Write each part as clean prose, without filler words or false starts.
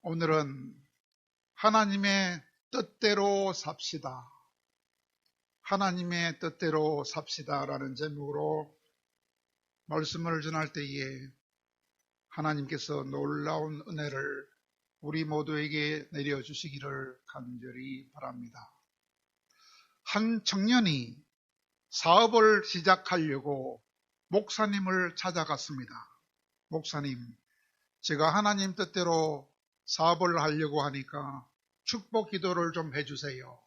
오늘은 하나님의 뜻대로 삽시다. 하나님의 뜻대로 삽시다라는 제목으로 말씀을 전할 때에 하나님께서 놀라운 은혜를 우리 모두에게 내려주시기를 간절히 바랍니다. 한 청년이 사업을 시작하려고 목사님을 찾아갔습니다. 목사님, 제가 하나님 뜻대로 사업을 하려고 하니까 축복 기도를 좀 해주세요.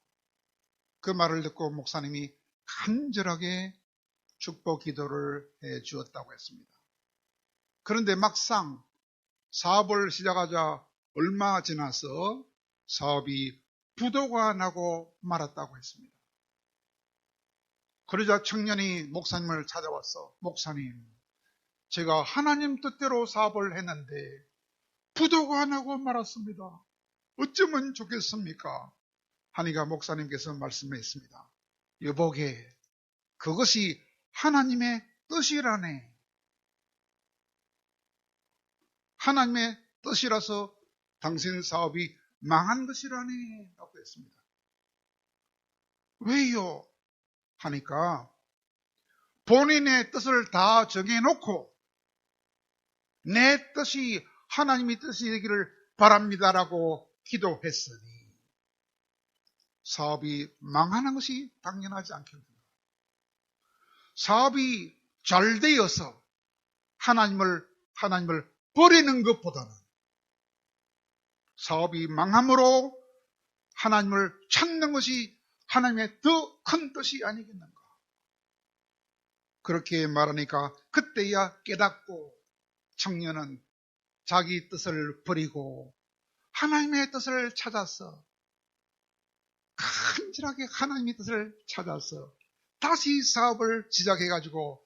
그 말을 듣고 목사님이 간절하게 축복 기도를 해 주었다고 했습니다. 그런데 막상 사업을 시작하자 얼마 지나서 사업이 부도가 나고 말았다고 했습니다. 그러자 청년이 목사님을 찾아와서, 목사님, 제가 하나님 뜻대로 사업을 했는데 부도가 나고 말았습니다. 어쩌면 좋겠습니까? 하니까 목사님께서 말씀했습니다. 여보게, 그것이 하나님의 뜻이라네. 하나님의 뜻이라서 당신 사업이 망한 것이라네 라고 했습니다. 왜요? 하니까 본인의 뜻을 다 정해놓고 내 뜻이 하나님의 뜻이 되기를 바랍니다라고 기도했으니 사업이 망하는 것이 당연하지 않겠는가. 사업이 잘 되어서 하나님을 버리는 것보다는 사업이 망함으로 하나님을 찾는 것이 하나님의 더 큰 뜻이 아니겠는가. 그렇게 말하니까 그때야 깨닫고 청년은 자기 뜻을 버리고 하나님의 뜻을 찾아서 간절하게 하나님의 뜻을 찾아서 다시 사업을 시작해가지고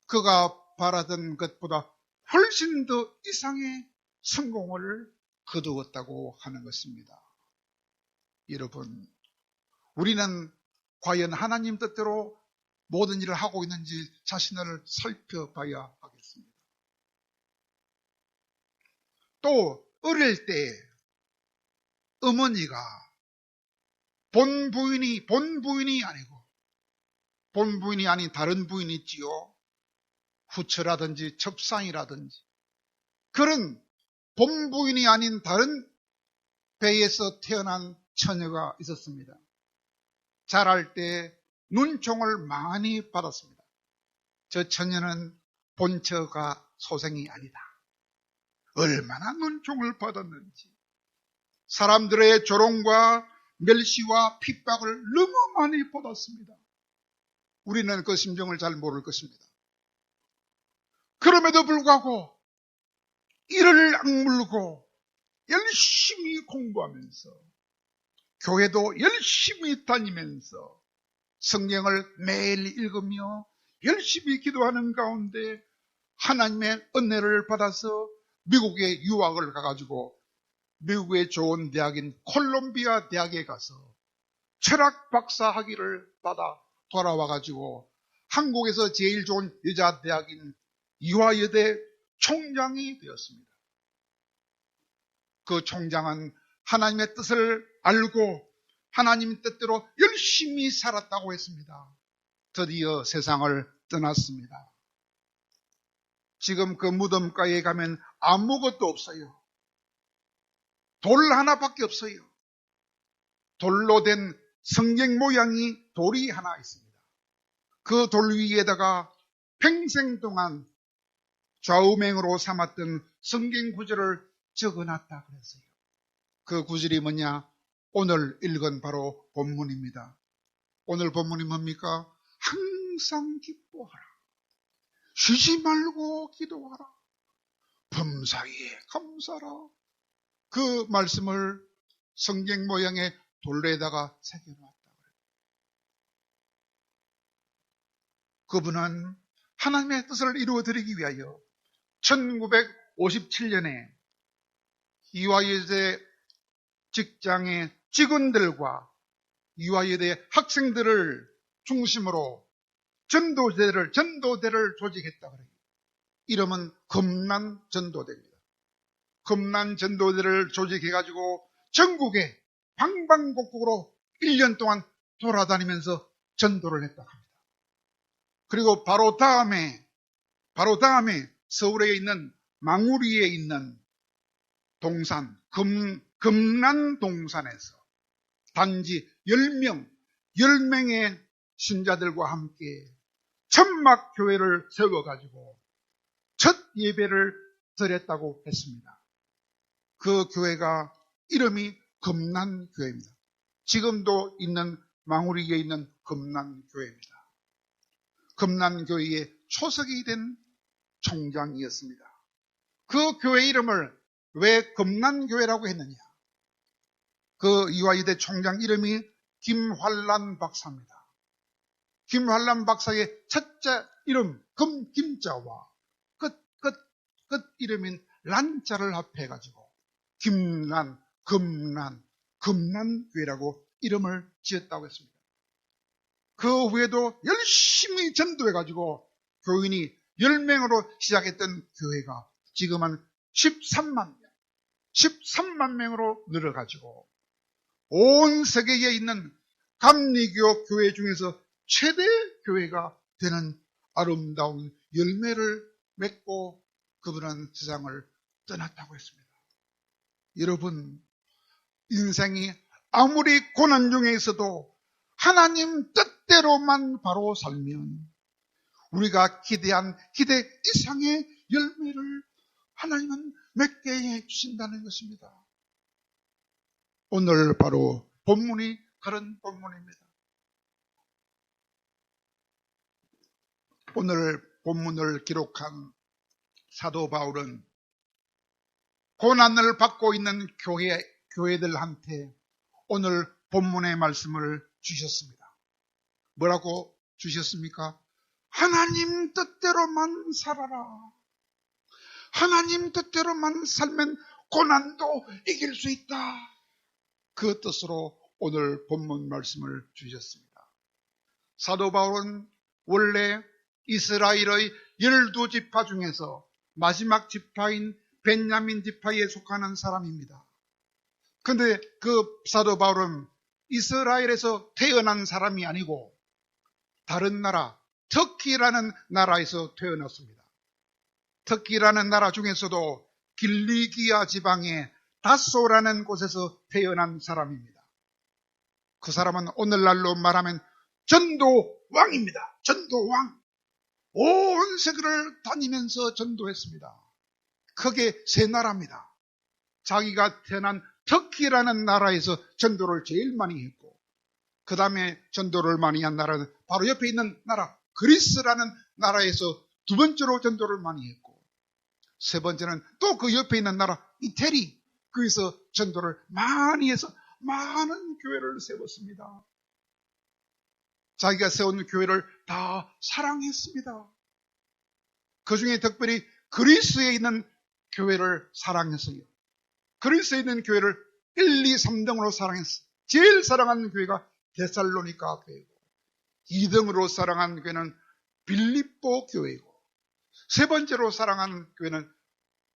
그가 바라던 것보다 훨씬 더 이상의 성공을 거두었다고 하는 것입니다. 여러분, 우리는 과연 하나님 뜻대로 모든 일을 하고 있는지 자신을 살펴봐야 하겠습니다. 또 어릴 때 어머니가 본부인이 아닌 다른 부인이 있지요. 후처라든지 첩상이라든지 그런 본부인이 아닌 다른 배에서 태어난 처녀가 있었습니다. 자랄 때 눈총을 많이 받았습니다. 저 처녀는 본처가 소생이 아니다. 얼마나 눈총을 받았는지, 사람들의 조롱과 멸시와 핍박을 너무 많이 받았습니다. 우리는 그 심정을 잘 모를 것입니다. 그럼에도 불구하고 이를 악물고 열심히 공부하면서 교회도 열심히 다니면서 성경을 매일 읽으며 열심히 기도하는 가운데 하나님의 은혜를 받아서 미국에 유학을 가가지고 미국의 좋은 대학인 콜롬비아 대학에 가서 철학 박사 학위를 받아 돌아와가지고 한국에서 제일 좋은 여자 대학인 이화여대 총장이 되었습니다. 그 총장은 하나님의 뜻을 알고 하나님 뜻대로 열심히 살았다고 했습니다. 드디어 세상을 떠났습니다. 지금 그 무덤가에 가면 아무것도 없어요. 돌 하나밖에 없어요. 돌로 된 성경 모양이 돌이 하나 있습니다. 그 돌 위에다가 평생 동안 좌우명으로 삼았던 성경 구절을 적어놨다 그랬어요. 그 구절이 뭐냐? 오늘 읽은 바로 본문입니다. 오늘 본문이 뭡니까? 항상 기뻐하라. 쉬지 말고 기도하라. 범사에 감사하라. 그 말씀을 성경 모양의 돌에다가 새겨놨다. 그분은 하나님의 뜻을 이루어드리기 위하여 1957년에 이화여대 직장의 직원들과 이화여대 학생들을 중심으로 전도대를 조직했다 그래요. 이름은 금난 전도대입니다. 금난 전도대를 조직해가지고 전국에 방방곡곡으로 1년 동안 돌아다니면서 전도를 했다고 합니다. 그리고 바로 다음에 서울에 있는 망우리에 있는 동산, 금난 동산에서 단지 10명의 신자들과 함께 천막 교회를 세워가지고 첫 예배를 드렸다고 했습니다. 그 교회가 이름이 금난교회입니다. 지금도 있는 망우리에 있는 금난교회입니다. 금난교회의 초석이 된 총장이었습니다. 그 교회 이름을 왜 금난교회라고 했느냐? 그 이화여대 총장 이름이 김환란 박사입니다. 김환란 박사의 첫째 이름 김자와 끝 이름인 란자를 합해가지고 김란, 금난교회라고 이름을 지었다고 했습니다. 그 후에도 열심히 전도해가지고 교인이 10명으로 시작했던 교회가 지금은 13만 명으로 늘어가지고 온 세계에 있는 감리교 교회 중에서 최대 교회가 되는 아름다운 열매를 맺고 그분은 세상을 떠났다고 했습니다. 여러분, 인생이 아무리 고난 중에 있어도 하나님 뜻대로만 바로 살면 우리가 기대한 기대 이상의 열매를 하나님은 맺게 해주신다는 것입니다. 오늘 바로 본문이 그런 본문입니다. 오늘 본문을 기록한 사도 바울은 고난을 받고 있는 교회들한테 오늘 본문의 말씀을 주셨습니다. 뭐라고 주셨습니까? 하나님 뜻대로만 살아라. 하나님 뜻대로만 살면 고난도 이길 수 있다. 그 뜻으로 오늘 본문 말씀을 주셨습니다. 사도 바울은 원래 이스라엘의 12지파 중에서 마지막 지파인 벤야민 지파에 속하는 사람입니다. 그런데 그 사도 바울은 이스라엘에서 태어난 사람이 아니고 다른 나라, 터키라는 나라에서 태어났습니다. 터키라는 나라 중에서도 길리기아 지방의 다소라는 곳에서 태어난 사람입니다. 그 사람은 오늘날로 말하면 전도왕입니다. 전도왕. 온 세계를 다니면서 전도했습니다. 크게 세 나라입니다. 자기가 태어난 터키라는 나라에서 전도를 제일 많이 했고, 그 다음에 전도를 많이 한 나라는 바로 옆에 있는 나라 그리스라는 나라에서 두 번째로 전도를 많이 했고, 세 번째는 또 그 옆에 있는 나라 이태리, 거기서 전도를 많이 해서 많은 교회를 세웠습니다. 자기가 세운 교회를 다 사랑했습니다. 그 중에 특별히 그리스에 있는 교회를 사랑했어요. 그리스에 있는 교회를 1, 2, 3등으로 사랑했어요. 제일 사랑하는 교회가 데살로니가 교회고, 2등으로 사랑한 교회는 빌립보 교회고, 세 번째로 사랑하는 교회는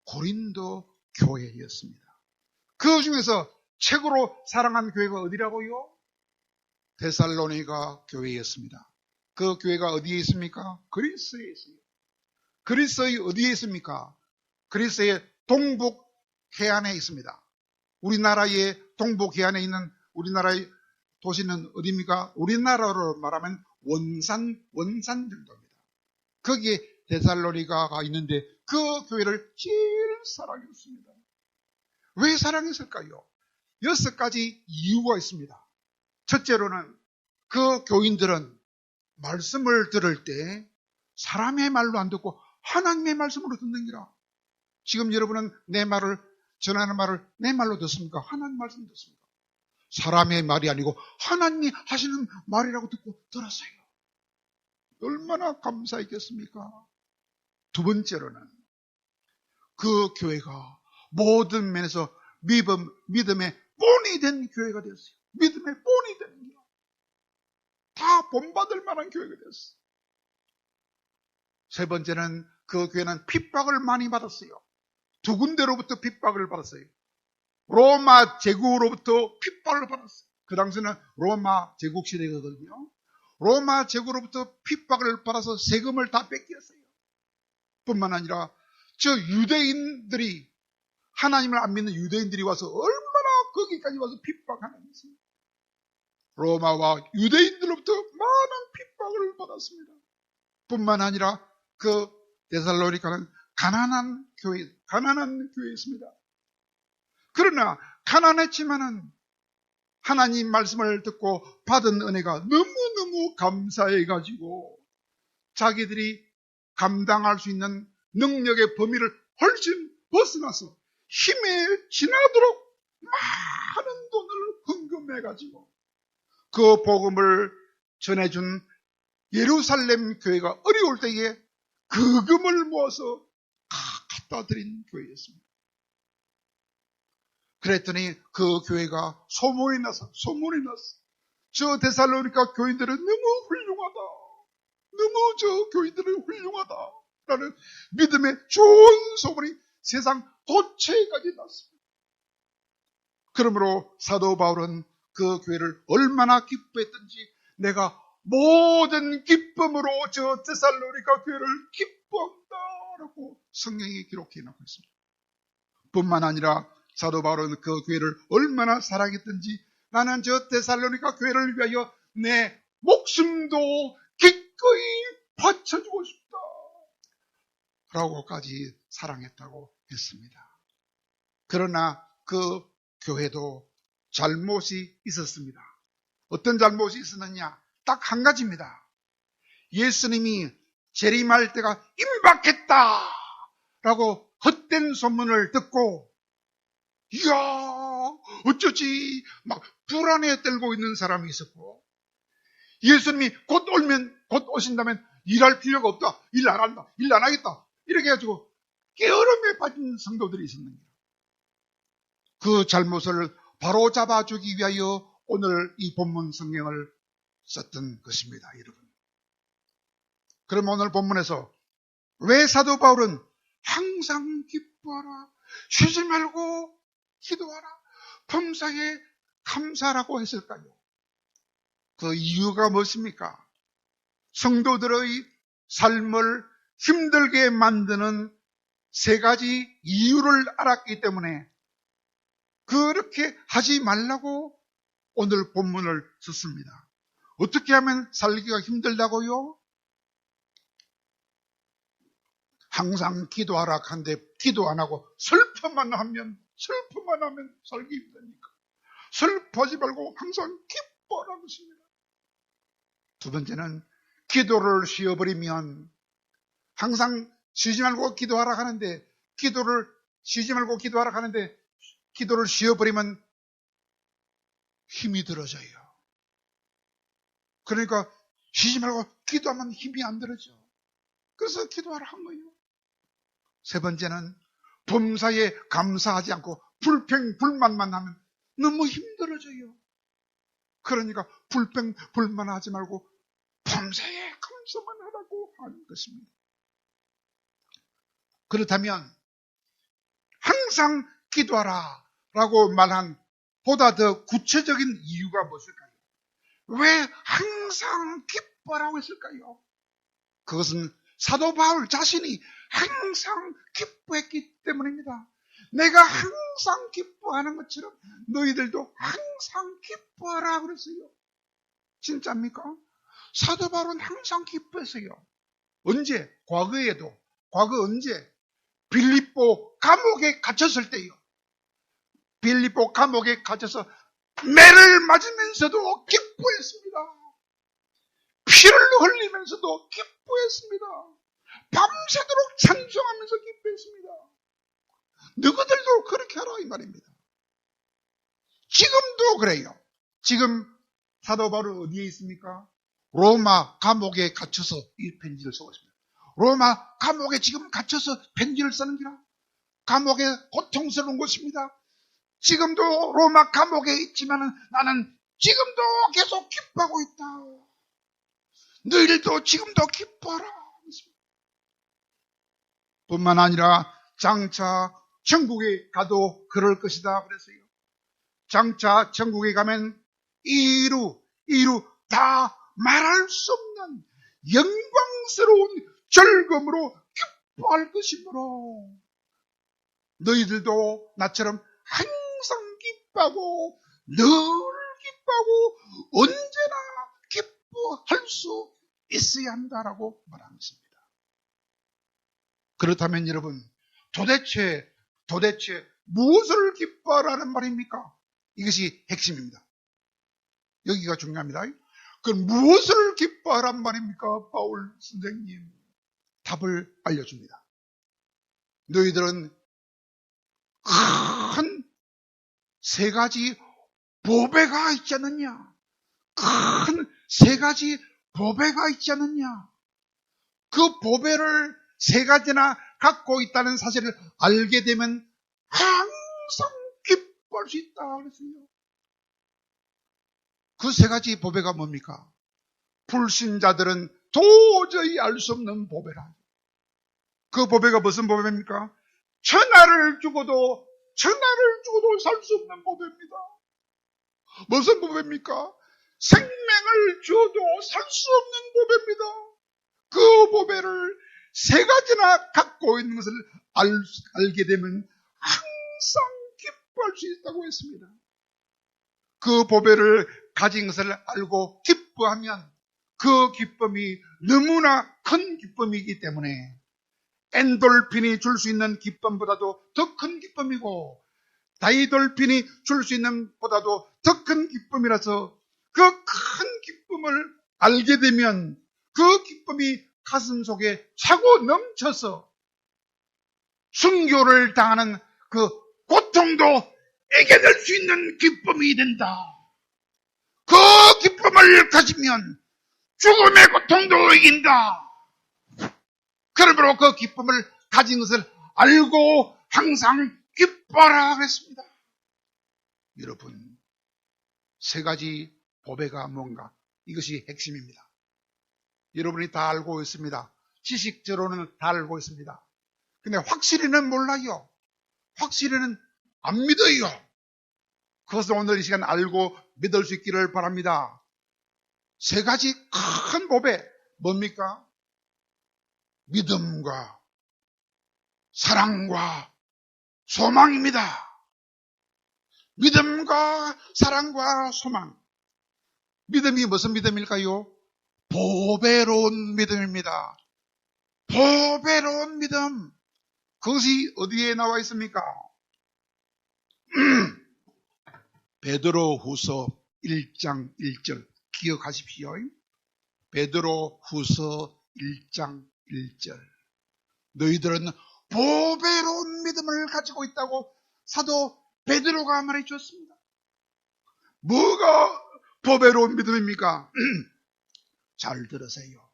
고린도 교회였습니다. 그 중에서 최고로 사랑한 교회가 어디라고요? 데살로니가 교회였습니다. 그 교회가 어디에 있습니까? 그리스에 있어요. 그리스의 어디에 있습니까? 그리스의 동북 해안에 있습니다. 우리나라의 동북 해안에 있는 우리나라의 도시는 어디입니까? 우리나라로 말하면 원산 정도입니다. 거기에 데살로니가가 있는데 그 교회를 제일 사랑했습니다. 왜 사랑했을까요? 6가지 이유가 있습니다. 첫째로는 그 교인들은 말씀을 들을 때 사람의 말로 안 듣고 하나님의 말씀으로 듣는 기라. 지금 여러분은 내 말을, 전하는 말을 내 말로 듣습니까? 하나님 말씀 듣습니까? 사람의 말이 아니고 하나님이 하시는 말이라고 듣고 들었어요. 얼마나 감사했겠습니까? 두 번째로는 그 교회가 모든 면에서 믿음의 본이 된 교회가 되었어요. 믿음의 본이 되는 거예요. 다 본받을 만한 교회가 되었어요. 세 번째는 그 교회는 핍박을 많이 받았어요. 두 군데로부터 핍박을 받았어요. 로마 제국으로부터 핍박을 받았어요. 그 당시는 로마 제국 시대거든요. 로마 제국으로부터 핍박을 받아서 세금을 다 뺏겼어요. 뿐만 아니라 저 유대인들이, 하나님을 안 믿는 유대인들이 와서 얼마나 거기까지 와서 핍박하는지, 로마와 유대인들로부터 많은 핍박을 받았습니다. 뿐만 아니라 그 데살로니가는 가난한 교회였습니다. 그러나 가난했지만은 하나님 말씀을 듣고 받은 은혜가 너무너무 감사해가지고 자기들이 감당할 수 있는 능력의 범위를 훨씬 벗어나서 힘에 지나도록 많은 돈을 헌금해가지고 그 복음을 전해준 예루살렘 교회가 어려울 때에 그 금을 모아서 갖다 드린 교회였습니다. 그랬더니 그 교회가 소문이 나서 저 데살로니가 교인들은 너무 훌륭하다, 너무 저 교인들은 훌륭하다 라는 믿음의 좋은 소문이 세상 도처에까지 났습니다. 그러므로 사도 바울은 그 교회를 얼마나 기뻐했던지 내가 모든 기쁨으로 저 데살로니가 교회를 기뻐한다라고 성경이 기록해 놓고 있습니다. 뿐만 아니라 사도 바울은 그 교회를 얼마나 사랑했던지 나는 저 데살로니가 교회를 위하여 내 목숨도 기꺼이 바쳐주고 싶다 라고까지 사랑했다고 했습니다. 그러나 그 교회도 잘못이 있었습니다. 어떤 잘못이 있었느냐? 딱 한 가지입니다. 예수님이 재림할 때가 임박했다 라고 헛된 소문을 듣고 이야 어쩌지 막 불안에 떨고 있는 사람이 있었고, 예수님이 곧 오신다면 일할 필요가 없다, 일 안 한다, 일 안 하겠다 이렇게 해가지고 게으름에 빠진 성도들이 있었는데, 그 잘못을 바로 잡아주기 위하여 오늘 이 본문 성경을 썼던 것입니다, 여러분. 그럼 오늘 본문에서 왜 사도 바울은 항상 기뻐하라, 쉬지 말고 기도하라, 범사에 감사라고 했을까요? 그 이유가 무엇입니까? 성도들의 삶을 힘들게 만드는 세 가지 이유를 알았기 때문에 그렇게 하지 말라고 오늘 본문을 썼습니다. 어떻게 하면 살기가 힘들다고요? 항상 기도하라 하는데 기도 안 하고 슬퍼만 하면 살기 힘드니까 슬퍼하지 말고 항상 기뻐라는 것입니다. 두 번째는 기도를 쉬어버리면, 항상 쉬지 말고 기도하라 하는데 기도를 쉬어버리면 힘이 들어져요. 그러니까 쉬지 말고 기도하면 힘이 안 들어져. 그래서 기도하라 한 거예요. 세 번째는 범사에 감사하지 않고 불평불만만 하면 너무 힘들어져요. 그러니까 불평불만하지 말고 범사에 감사만 하라고 하는 것입니다. 그렇다면 항상 기도하라 라고 말한 보다 더 구체적인 이유가 무엇일까요? 왜 항상 기뻐라고 했을까요? 그것은 사도 바울 자신이 항상 기뻐했기 때문입니다. 내가 항상 기뻐하는 것처럼 너희들도 항상 기뻐하라 그랬어요. 진짜입니까? 사도 바울은 항상 기뻐했어요. 언제? 과거 언제? 빌립보 감옥에 갇혔을 때요. 빌립보 감옥에 갇혀서 매를 맞으면서도 기뻐했습니다. 피를 흘리면서도 기뻐했습니다. 밤새도록 찬송하면서 기뻐했습니다. 너희들도 그렇게 하라 이 말입니다. 지금도 그래요. 지금 사도 바울은 어디에 있습니까? 로마 감옥에 갇혀서 이 편지를 쓰고 있습니다. 로마 감옥에 지금 갇혀서 편지를 쓰는 기라. 감옥에 고통스러운 곳입니다. 지금도 로마 감옥에 있지만 나는 지금도 계속 기뻐하고 있다. 너희들도 지금도 기뻐하라. 뿐만 아니라 장차 천국에 가도 그럴 것이다 그랬어요. 장차 천국에 가면 이루 다 말할 수 없는 영광스러운 즐거움으로 기뻐할 것이므로 너희들도 나처럼 항상 기뻐하고 늘 기뻐하고 언제나 기뻐할 수 있어야 한다라고 말하는 것입니다. 그렇다면 여러분, 도대체 무엇을 기뻐하라는 말입니까? 이것이 핵심입니다. 여기가 중요합니다. 그럼 무엇을 기뻐하란 말입니까? 바울 선생님 답을 알려줍니다. 너희들은 큰 세 가지 보배가 있지 않느냐? 큰 세 가지 보배가 있지 않느냐? 그 보배를 세 가지나 갖고 있다는 사실을 알게 되면 항상 기뻐할 수 있다 그랬어요. 그 세 가지 보배가 뭡니까? 불신자들은 도저히 알 수 없는 보배라. 그 보배가 무슨 보배입니까? 천하를 주고도 살 수 없는 보배입니다. 무슨 보배입니까? 생명을 주어도 살 수 없는 보배입니다. 그 보배를 세 가지나 갖고 있는 것을 알게 되면 항상 기뻐할 수 있다고 했습니다. 그 보배를 가진 것을 알고 기뻐하면 그 기쁨이 너무나 큰 기쁨이기 때문에 엔돌핀이 줄 수 있는 기쁨보다도 더 큰 기쁨이고 다이돌핀이 줄 수 있는 보다도 더 큰 기쁨이라서 그 큰 기쁨을 알게 되면 그 기쁨이 가슴 속에 차고 넘쳐서 순교를 당하는 그 고통도 이겨낼 수 있는 기쁨이 된다. 그 기쁨을 가지면 죽음의 고통도 이긴다. 그러므로 그 기쁨을 가진 것을 알고 항상 기뻐하라 그랬습니다. 여러분, 세 가지 보배가 뭔가? 이것이 핵심입니다. 여러분이 다 알고 있습니다. 지식적으로는 다 알고 있습니다. 근데 확실히는 몰라요. 확실히는 안 믿어요. 그것을 오늘 이 시간 알고 믿을 수 있기를 바랍니다. 세 가지 큰 보배, 뭡니까? 믿음과 사랑과 소망입니다. 믿음과 사랑과 소망. 믿음이 무슨 믿음일까요? 보배로운 믿음입니다. 보배로운 믿음. 그것이 어디에 나와 있습니까? 베드로후서 1장 1절 기억하십시오. 베드로후서 1장 1절. 너희들은 보배로운 믿음을 가지고 있다고 사도 베드로가 말해 주었습니다. 뭐가 보배로운 믿음입니까? 잘 들으세요.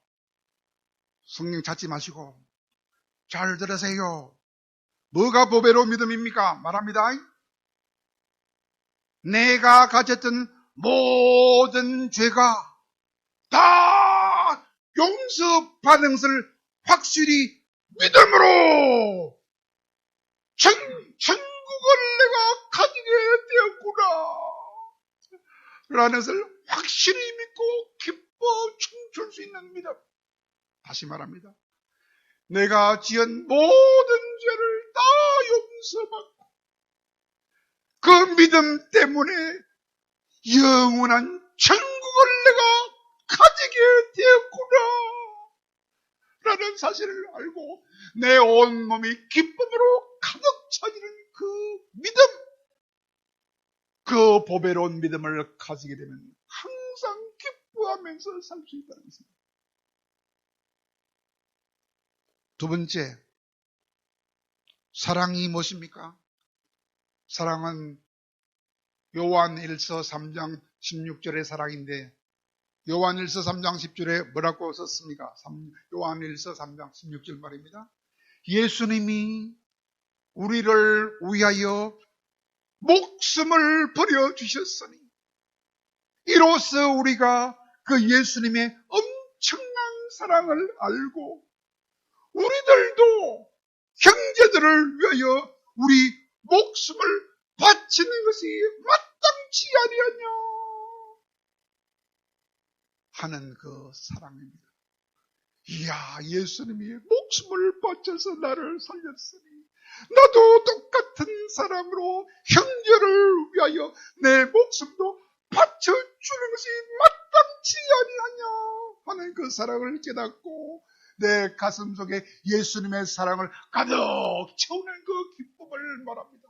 성령 찾지 마시고 잘 들으세요. 뭐가 보배로운 믿음입니까? 말합니다. 내가 가졌던 모든 죄가 다 용서받는 것을 확실히 믿음으로 천국을 내가 가지게 되었구나 라는 것을 확실히 믿고 기뻐 춤출 수 있는 믿음. 다시 말합니다. 내가 지은 모든 죄를 다 용서받고 그 믿음 때문에 영원한 천국을 내가 가지게 되었구나 라는 사실을 알고 내 온몸이 기쁨으로 가득 차지는 그 믿음, 그 보배로운 믿음을 가지게 되면 항상 기뻐하면서 살 수 있다는 것입니다. 두 번째, 사랑이 무엇입니까? 사랑은 요한일서 3장 16절의 사랑인데 요한일서 3장 10절에 뭐라고 썼습니까? 요한일서 3장 16절 말입니다. 예수님이 우리를 위하여 목숨을 버려주셨으니 이로써 우리가 그 예수님의 엄청난 사랑을 알고 우리들도 형제들을 위하여 우리 목숨을 바치는 것이 마땅치 아니하냐 하는 그 사랑입니다. 이야, 예수님이 목숨을 바쳐서 나를 살렸으니 나도 똑같은 사랑으로 형제를 위하여 내 목숨도 바쳐주는 것이 마땅치 아니하냐 하는 그 사랑을 깨닫고 내 가슴 속에 예수님의 사랑을 가득 채우는 그 기쁨을 말합니다.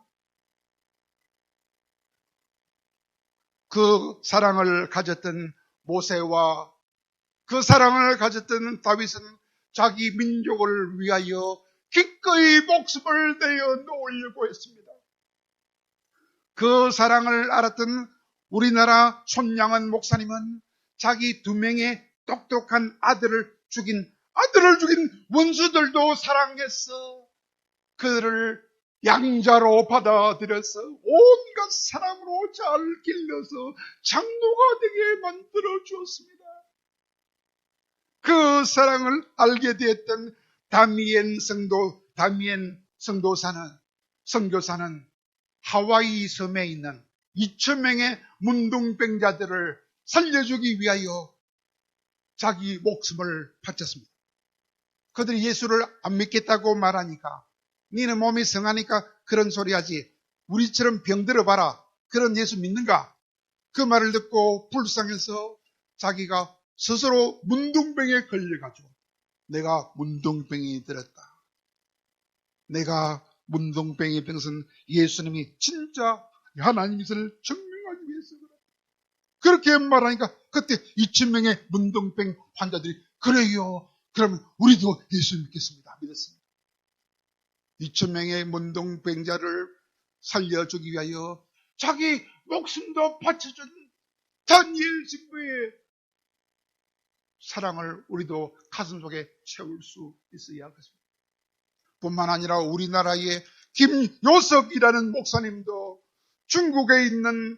그 사랑을 가졌던 모세와 그 사랑을 가졌던 다윗은 자기 민족을 위하여 기꺼이 목숨을 내어 놓으려고 했습니다. 그 사랑을 알았던 우리나라 손양은 목사님은 자기 2명의 똑똑한 아들을 죽인 원수들도 사랑해서 그들을 양자로 받아들여서 온갖 사랑으로 잘 길러서 장로가 되게 만들어 주었습니다. 그 사랑을 알게 되었던 다미엔 선교사는 하와이 섬에 있는 2,000명의 문둥병자들을 살려주기 위하여 자기 목숨을 바쳤습니다. 그들이 예수를 안 믿겠다고 말하니까 니는 몸이 성하니까 그런 소리 하지 우리처럼 병들어 봐라. 그런 예수 믿는가? 그 말을 듣고 불쌍해서 자기가 스스로 문둥병에 걸려가지고 내가 문둥병이 들었다. 내가 문둥병이 든 것은 예수님이 진짜 하나님이심을 증명하기 위해서 그렇다. 그렇게 말하니까 그때 2,000명의 문둥병 환자들이 그래요. 그러면 우리도 예수 믿겠습니다. 믿었습니다. 2,000명의 문둥병자를 살려주기 위하여 자기 목숨도 바쳐준 다니엘 신부의 사랑을 우리도 가슴속에 채울 수 있어야 하겠습니다. 뿐만 아니라 우리나라의 김요석이라는 목사님도 중국에 있는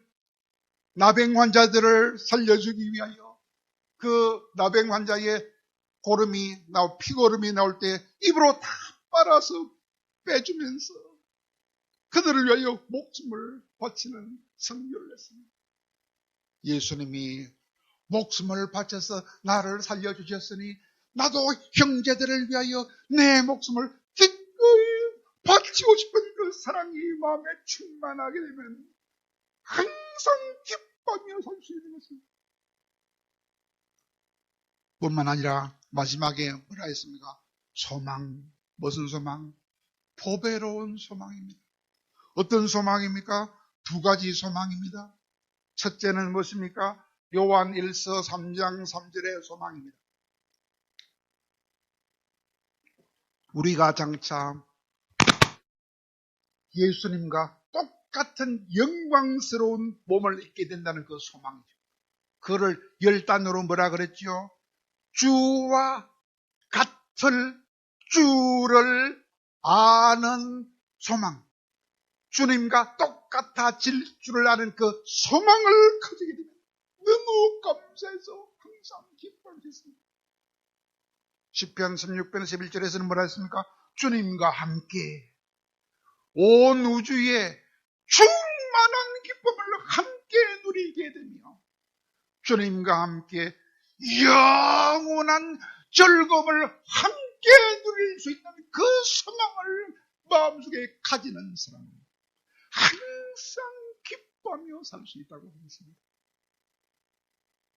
나병 환자들을 살려주기 위하여 그 나병 환자의 피고름이 나올 때 입으로 다 빨아서 빼주면서 그들을 위하여 목숨을 바치는 선교를 했습니다. 예수님이 목숨을 바쳐서 나를 살려주셨으니 나도 형제들을 위하여 내 목숨을 기꺼이 바치고 싶은 그 사랑이 마음에 충만하게 되면 항상 기뻐하며 살 수 있는 것입니다. 뿐만 아니라 마지막에 뭐라 했습니까? 소망. 무슨 소망? 보배로운 소망입니다. 어떤 소망입니까? 2가지 소망입니다. 첫째는 무엇입니까? 요한 1서 3장 3절의 소망입니다. 우리가 장차 예수님과 똑같은 영광스러운 몸을 입게 된다는 그 소망이죠. 그를 열단으로 뭐라 그랬죠? 주와 같을 주를 아는 소망. 주님과 똑같아질 줄을 아는 그 소망을 가지게 됩니다. 너무 감사해서 항상 기뻐할 수 있습니다. 시편 16편 11절에서는 뭐라 했습니까? 주님과 함께 온 우주에 충만한 기쁨을 함께 누리게 되며 주님과 함께 영원한 즐거움을 함께 누릴 수 있는 그 소망을 마음속에 가지는 사람은 항상 기뻐하며 살 수 있다고 하겠습니다.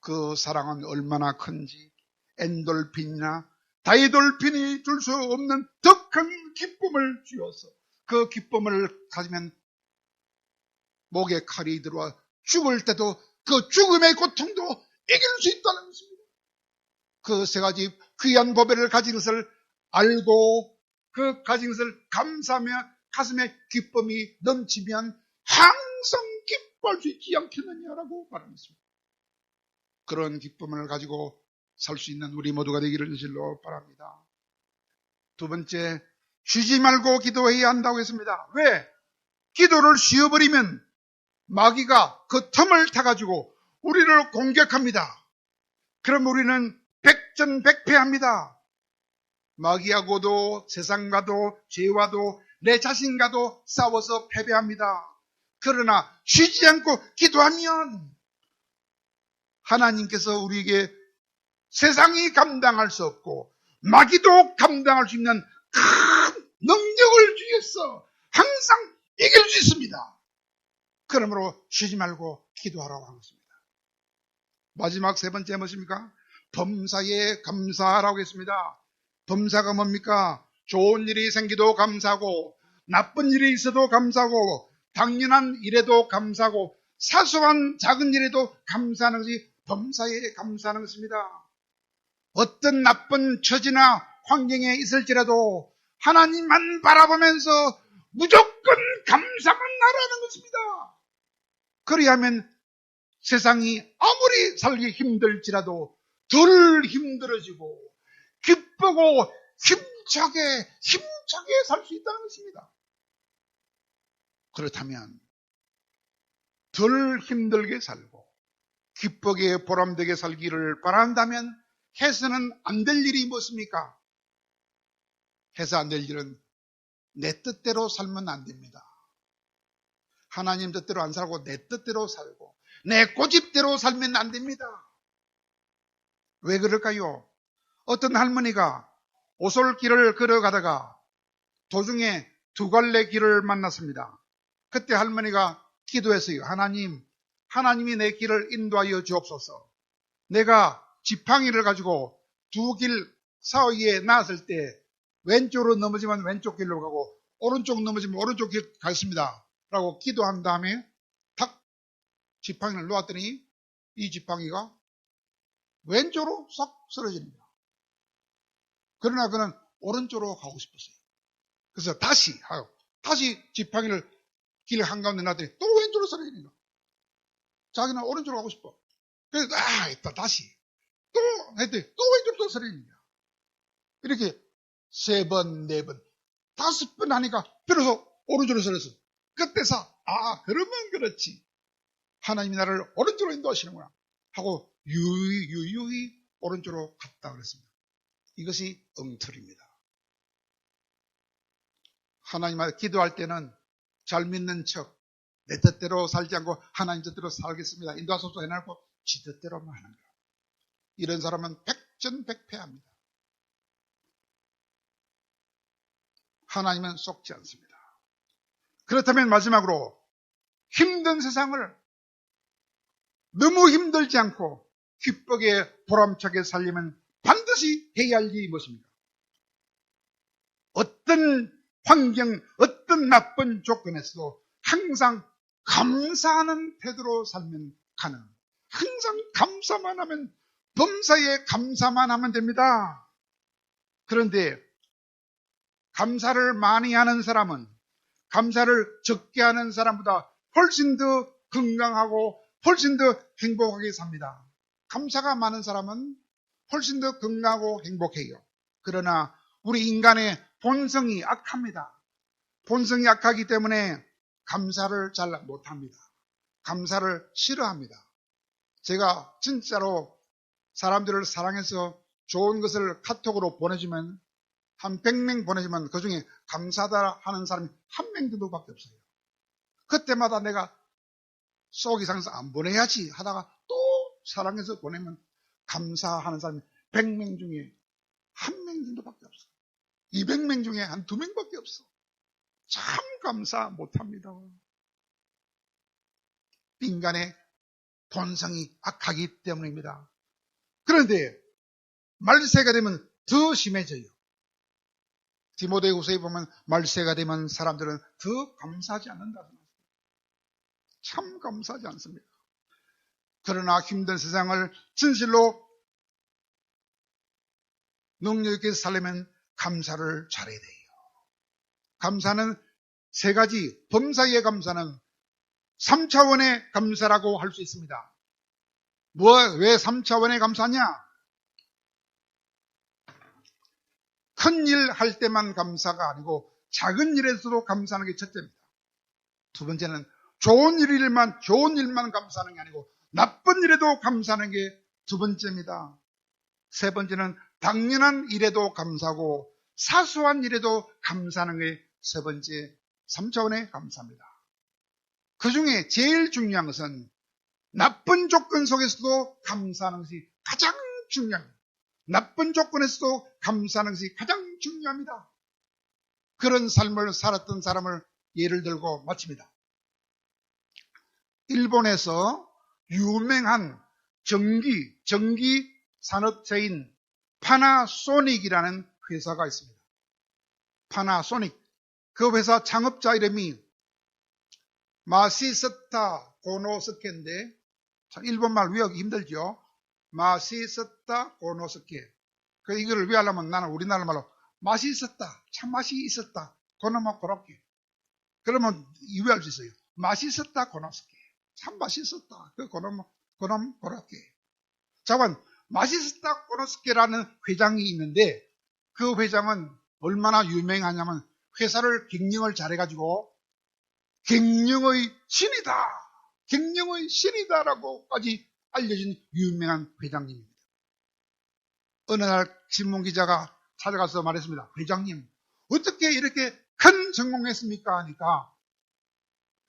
그 사랑은 얼마나 큰지 엔돌핀이나 다이돌핀이 줄 수 없는 더 큰 기쁨을 주어서 그 기쁨을 가지면 목에 칼이 들어와 죽을 때도 그 죽음의 고통도 이길 수 있다는 것입니다. 그 3가지 귀한 보배를 가진 것을 알고 그 가진 것을 감사하며 가슴에 기쁨이 넘치면 항상 기뻐할 수 있지 않겠느냐라고 말합니다. 그런 기쁨을 가지고 살 수 있는 우리 모두가 되기를 진실로 바랍니다. 2번째, 쉬지 말고 기도해야 한다고 했습니다. 왜? 기도를 쉬어버리면 마귀가 그 틈을 타가지고 우리를 공격합니다. 그럼 우리는 백전백패합니다. 마귀하고도 세상과도 죄와도 내 자신과도 싸워서 패배합니다. 그러나 쉬지 않고 기도하면 하나님께서 우리에게 세상이 감당할 수 없고 마귀도 감당할 수 있는 큰 능력을 주셔서 항상 이길 수 있습니다. 그러므로 쉬지 말고 기도하라고 한 것입니다. 마지막 세 번째 무엇입니까? 범사에 감사하라고 했습니다. 범사가 뭡니까? 좋은 일이 생기도 감사하고 나쁜 일이 있어도 감사하고 당연한 일에도 감사하고 사소한 작은 일에도 감사하는 것이 범사에 감사하는 것입니다. 어떤 나쁜 처지나 환경에 있을지라도 하나님만 바라보면서 무조건 감사만 하라는 것입니다. 그리하면 세상이 아무리 살기 힘들지라도 덜 힘들어지고 기쁘고 힘차게 살 수 있다는 것입니다. 그렇다면 덜 힘들게 살고 기쁘게 보람되게 살기를 바란다면 해서는 안 될 일이 무엇입니까? 해서 안 될 일은 내 뜻대로 살면 안 됩니다. 하나님 뜻대로 안 살고 내 뜻대로 살고 내 고집대로 살면 안 됩니다. 왜 그럴까요? 어떤 할머니가 오솔길을 걸어가다가 도중에 두 갈래 길을 만났습니다. 그때 할머니가 기도했어요. 하나님이 내 길을 인도하여 주옵소서. 내가 지팡이를 가지고 두 길 사이에 나왔을 때 왼쪽으로 넘어지면 왼쪽 길로 가고 오른쪽 넘어지면 오른쪽 길 가겠습니다. 라고 기도한 다음에 탁 지팡이를 놓았더니 이 지팡이가 왼쪽으로 싹 쓰러집니다. 그러나 그는 오른쪽으로 가고 싶었어요. 그래서 다시 지팡이를 길 한가운데 놨더니 또 왼쪽으로 쓰러집니다. 자기는 오른쪽으로 가고 싶어. 그래서 다시 또 했더니 또 왼쪽으로 쓰러집니다. 이렇게 3번, 4번, 5번 하니까 비로소 오른쪽으로 쓰러졌어. 그때서 그러면 그렇지. 하나님이 나를 오른쪽으로 인도하시는구나 하고 유유히 오른쪽으로 갔다 그랬습니다. 이것이 엉터리입니다. 하나님한테 기도할 때는 잘 믿는 척 내 뜻대로 살지 않고 하나님 뜻대로 살겠습니다. 인도하소서 해놓고 지 뜻대로만 하는 거예요. 이런 사람은 백전백패합니다. 하나님은 속지 않습니다. 그렇다면 마지막으로 힘든 세상을 너무 힘들지 않고 기쁘게 보람차게 살려면 반드시 해야 할 일이 무엇입니까? 어떤 환경, 어떤 나쁜 조건에서도 항상 감사하는 태도로 살면 가능. 항상 감사만 하면, 범사에 감사만 하면 됩니다. 그런데 감사를 많이 하는 사람은 감사를 적게 하는 사람보다 훨씬 더 건강하고 훨씬 더 행복하게 삽니다. 감사가 많은 사람은 훨씬 더 건강하고 행복해요. 그러나 우리 인간의 본성이 악합니다. 본성이 악하기 때문에 감사를 잘 못합니다. 감사를 싫어합니다. 제가 진짜로 사람들을 사랑해서 좋은 것을 카톡으로 보내주면 한 100명 보내주면 그 중에 감사하다 하는 사람이 한 명 정도밖에 없어요. 그때마다 내가 속이 상해서 안 보내야지 하다가 또 사랑해서 보내면 감사하는 사람이 100명 중에 한 명 정도밖에 없어. 200명 중에 한 2명밖에 없어. 참 감사 못합니다. 인간의 본성이 악하기 때문입니다. 그런데 말세가 되면 더 심해져요. 디모데후서에 보면 말세가 되면 사람들은 더 감사하지 않는다. 참 감사하지 않습니다. 그러나 힘든 세상을 진실로 능력 있게 살려면 감사를 잘해야 돼요. 감사는 세 가지, 범사의 감사는 3차원의 감사라고 할 수 있습니다. 왜 3차원의 감사냐? 큰 일 할 때만 감사가 아니고 작은 일에서도 감사하는 게 첫째입니다. 두 번째는 좋은 일만 감사하는 게 아니고 나쁜 일에도 감사하는 게 두 번째입니다. 세 번째는 당연한 일에도 감사하고 사소한 일에도 감사하는 게 세 번째, 3차원의 감사입니다. 그 중에 제일 중요한 것은 나쁜 조건 속에서도 감사하는 것이 가장 중요합니다. 나쁜 조건에서도 감사하는 것이 가장 중요합니다. 그런 삶을 살았던 사람을 예를 들고 마칩니다. 일본에서 유명한 전기 산업체인 파나소닉이라는 회사가 있습니다. 파나소닉. 그 회사 창업자 이름이 마시스타 고노스케인데, 일본말 외우기 힘들죠? 마시스타 고노스케. 이거를 외우려면 나는 우리나라 말로 맛이 있었다, 참 맛이 있었다, 고노모 고로케. 그러면 이해할 수 있어요. 맛이 있었다, 고노스케. 참 맛있었다. 그 고놈 고로케. 잠깐, 맛있었다 고노스케라는 회장이 있는데, 그 회장은 얼마나 유명하냐면 회사를 경영을 잘해가지고 경영의 신이다, 경영의 신이다라고까지 알려진 유명한 회장님입니다. 어느 날 신문기자가 찾아가서 말했습니다. 회장님, 어떻게 이렇게 큰 성공했습니까? 하니까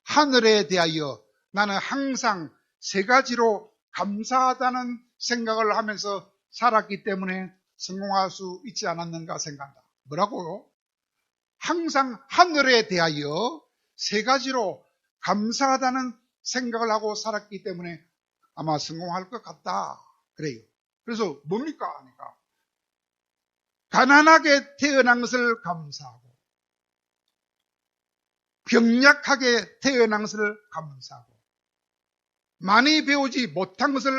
하늘에 대하여 나는 항상 세 가지로 감사하다는 생각을 하면서 살았기 때문에 성공할 수 있지 않았는가 생각한다. 뭐라고요? 항상 하늘에 대하여 세 가지로 감사하다는 생각을 하고 살았기 때문에 아마 성공할 것 같다. 그래요. 그래서 뭡니까? 하니까 가난하게 태어난 것을 감사하고, 병약하게 태어난 것을 감사하고, 많이 배우지 못한 것을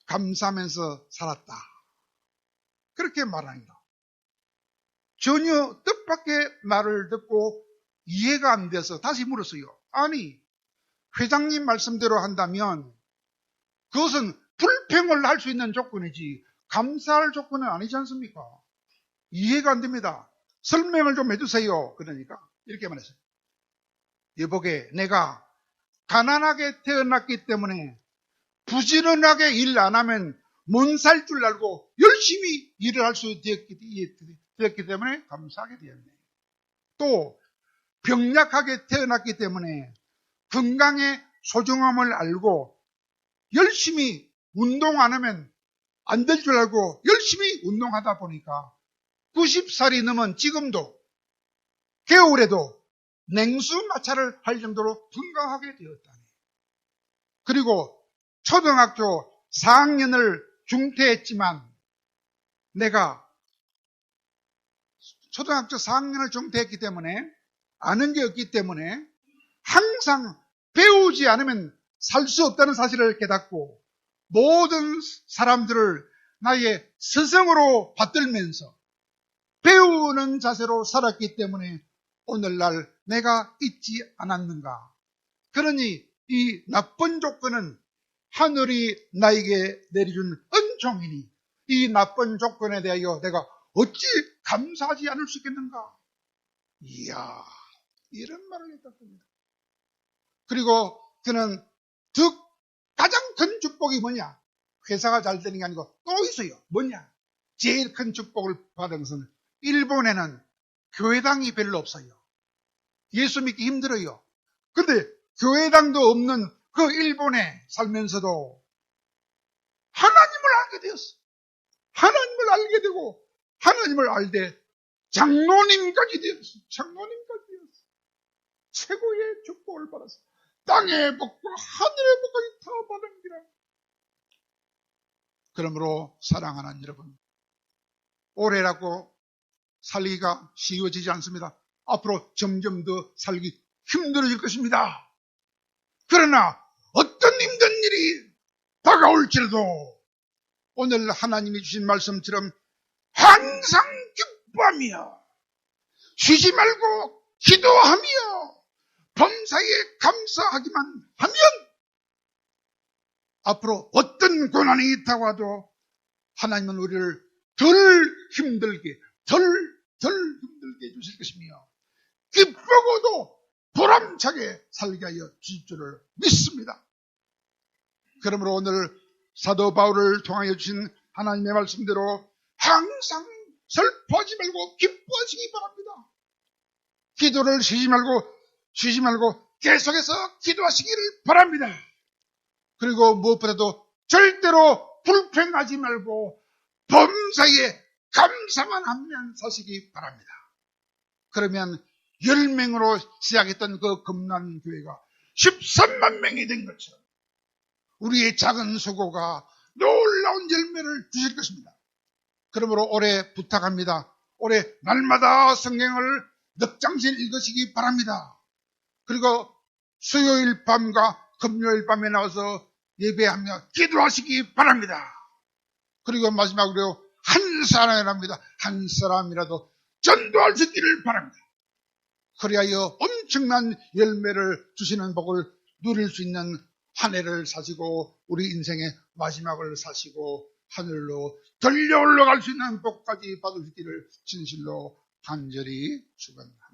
감사하면서 살았다. 그렇게 말합니다. 전혀 뜻밖의 말을 듣고 이해가 안 돼서 다시 물었어요. 아니, 회장님 말씀대로 한다면 그것은 불평을 할 수 있는 조건이지 감사할 조건은 아니지 않습니까? 이해가 안 됩니다. 설명을 좀 해주세요. 그러니까 이렇게 말했어요. 여보게, 내가 가난하게 태어났기 때문에 부지런하게 일 안 하면 못 살 줄 알고 열심히 일을 할 수 되었기 때문에 감사하게 되었네. 또 병약하게 태어났기 때문에 건강의 소중함을 알고 열심히 운동 안 하면 안 될 줄 알고 열심히 운동하다 보니까 90살이 넘은 지금도 겨울에도 냉수 마찰을 할 정도로 건강하게 되었다니. 그리고 초등학교 4학년을 중퇴했지만 내가 초등학교 4학년을 중퇴했기 때문에 아는 게 없기 때문에 항상 배우지 않으면 살 수 없다는 사실을 깨닫고 모든 사람들을 나의 스승으로 받들면서 배우는 자세로 살았기 때문에 오늘날 내가 있지 않았는가. 그러니 이 나쁜 조건은 하늘이 나에게 내려준 은총이니 이 나쁜 조건에 대하여 내가 어찌 감사하지 않을 수 있겠는가. 이야, 이런 말을 했다 겁니다. 그리고 그는 가장 큰 축복이 뭐냐? 회사가 잘 되는 게 아니고 또 있어요. 뭐냐? 제일 큰 축복을 받은 것은 일본에는 교회당이 별로 없어요. 예수 믿기 힘들어요. 근데 교회당도 없는 그 일본에 살면서도 하나님을 알게 되었어. 하나님을 알게 되고 하나님을 알되 장로님까지 되었어. 장로님까지 되었어. 최고의 축복을 받았어. 땅의 복과 하늘의 복까지 다 받은 기라. 그러므로 사랑하는 여러분, 오래라고 살기가 쉬워지지 않습니다. 앞으로 점점 더 살기 힘들어질 것입니다. 그러나 어떤 힘든 일이 다가올지라도 오늘 하나님이 주신 말씀처럼 항상 기뻐하며 쉬지 말고 기도하며 범사에 감사하기만 하면 앞으로 어떤 고난이 있다고 하도 하나님은 우리를 덜 힘들게 해주실 것이며 기쁘고도 보람차게 살게 하여 주실 줄을 믿습니다. 그러므로 오늘 사도 바울을 통하여 주신 하나님의 말씀대로 항상 슬퍼하지 말고 기뻐하시기 바랍니다. 기도를 쉬지 말고 계속해서 기도하시기를 바랍니다. 그리고 무엇보다도 절대로 불평하지 말고 범사에 감사만 하면 사시기 바랍니다. 그러면 10명으로 시작했던 그 금난교회가 13만 명이 된 것처럼 우리의 작은 수고가 놀라운 열매를 주실 것입니다. 그러므로 올해 부탁합니다. 올해 날마다 성경을 넉 장씩 읽으시기 바랍니다. 그리고 수요일 밤과 금요일 밤에 나와서 예배하며 기도하시기 바랍니다. 그리고 마지막으로 한 사람이랍니다. 한 사람이라도 전도할 수 있기를 바랍니다. 그리하여 엄청난 열매를 주시는 복을 누릴 수 있는 한 해를 사시고 우리 인생의 마지막을 사시고 하늘로 들려 올라갈 수 있는 복까지 받을 수 있기를 진실로 간절히 축원합니다.